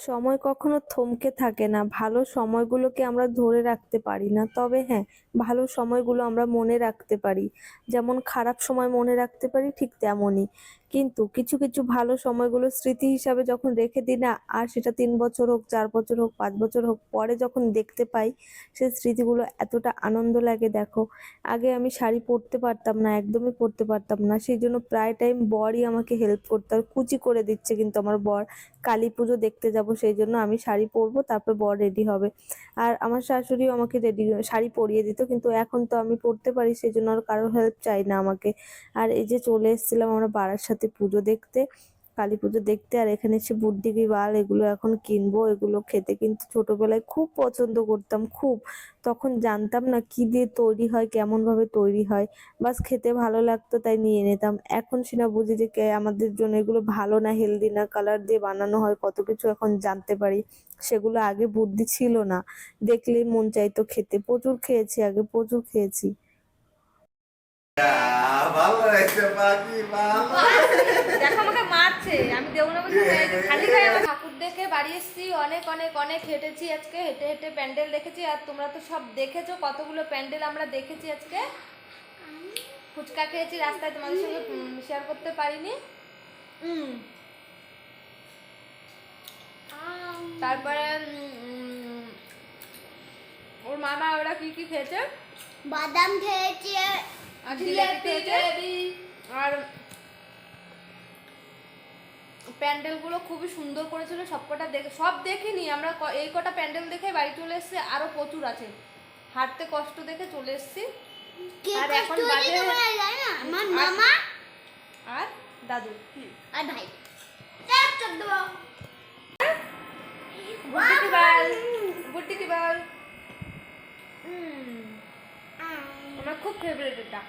সময় কখনো থমকে থাকে না। ভালো সময়গুলোকে আমরা ধরে রাখতে পারি না। তবে হ্যাঁ, ভালো সময়গুলো আমরা মনে রাখতে পারি। যেমন খারাপ সময় মনে রাখতে পারি ঠিক তেমনই। কিন্তু কিছু, কিছু ভালো সময়গুলো স্মৃতি হিসাবে যখন রেখে দিই না, আর সেটা ৩ বছর হোক, ৪ বছর হোক, ৫ বছর হোক, পরে যখন দেখতে পাই, সেই স্মৃতিগুলো এতটা আনন্দ লাগে দেখো। আগে আমি শাড়ি পরতে পারতাম না, একদমই পরতে পারতাম না। সেইজন্য প্রায় টাইম বরই আমাকে হেল্প করতো। আর কুচি করে দিচ্ছে কিন্তু আমার বর। কালীপুজো দেখতে যাব সেইজন্য আমি শাড়ি পরবো, তারপর বর রেডি হবে। আর আমার শাশুড়িও আমাকে শাড়ি পরিয়ে দিত। কিন্তু এখন তো আমি পরতে পারি, সেজন্য আর কারো হেল্প চাই না আমাকে। আর এই যে চলে এসেছিলাম আমরা বারাসাতে পুজো দেখতে, কালীপুজো দেখতে। আর এখানে এসে বুড্ডি কি বাল এগুলো এখন কিনবো। এগুলো খেতে কিন্তু ছোটবেলায় খুব পছন্দ করতাম, খুব। তখন জানতাম না কি দিয়ে তৈরি হয়, কেমন ভাবে তৈরি হয়। বাস খেতে ভালো লাগতো তাই নিয়ে নিতাম। এখন সেটা বুঝি যে আমাদের জন্য এগুলো ভালো না, হেলদি না, কালার দিয়ে বানানো হয়, কত কিছু এখন জানতে পারি। সেগুলো আগে বুদ্ধি ছিল না, দেখলেই মন চাইতো খেতে। প্রচুর খেয়েছি আগে, প্রচুর খেয়েছি। ভালো হয়েছে বাকি ভালো। দেখো আমাকে মারছে, আমি দেবো না বলছি খালি গায়ে আমার ঠাকুর দেখে বাড়ি এসেছি। অনেক অনেক অনেক হেঁটেছি আজকে, হেঁটে হেঁটে প্যান্ডেল দেখেছি। আর তোমরা তো সব দেখেছো কতগুলো প্যান্ডেল আমরা দেখেছি আজকে। ফুচকা খেয়েছি রাস্তায়, তোমাদের সঙ্গে শেয়ার করতে পারিনি। তারপরে ওর মামা ওরা কি কি খেয়েছে, বাদাম খেয়েছে আর জিলাপি খেয়েছে। আর প্যান্ডেলগুলো খুবই সুন্দর করেছিল, সবকটা দেখে সব দেখিনি আমরা, এই কটা প্যান্ডেল দেখে বাড়ি চলে এসেছি। আরো প্রচুর আছে, হাঁটতে কষ্ট দেখে চলে এসেছি। আর এখন বাজে আমার মামা আর দাদু আর ভাই। গুড্ডি কি বল, গুড্ডি কি বল। আমার খুব ফেভারিট এটা।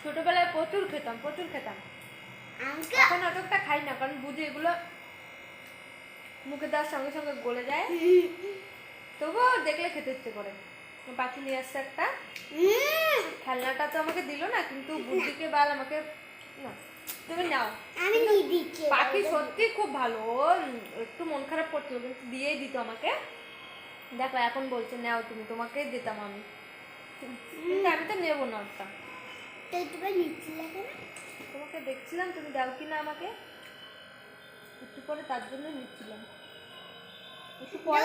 ছোটবেলায় প্রচুর খেতাম, প্রচুর খেতাম। এখন অতটা খাই না, কারণ বুঝি এগুলো মুখে দেওয়ার সঙ্গে সঙ্গে গলে যায়। তবুও দেখলে খেতে ইচ্ছে করে। পাখি নিয়ে আসছে একটা, খেলনাটা তো আমাকে দিল না, কিন্তু বুদ্ধিকে বাল আমাকে না, তুমি নাও। আমি দিয়ে দিচ্ছি। পাখি সত্যি খুব ভালো, ও একটু মন খারাপ করছিল কিন্তু দিয়েই দিত আমাকে। দেখো এখন বলছে নাও তুমি, তোমাকেই দিতাম আমি, কিন্তু আমি তো নেবো না ওটা। তোমাকে দেখছিলাম তুমি দাও কিনা আমাকে, একটু পরে তার জন্য নিচ্ছিলাম। একটু পরে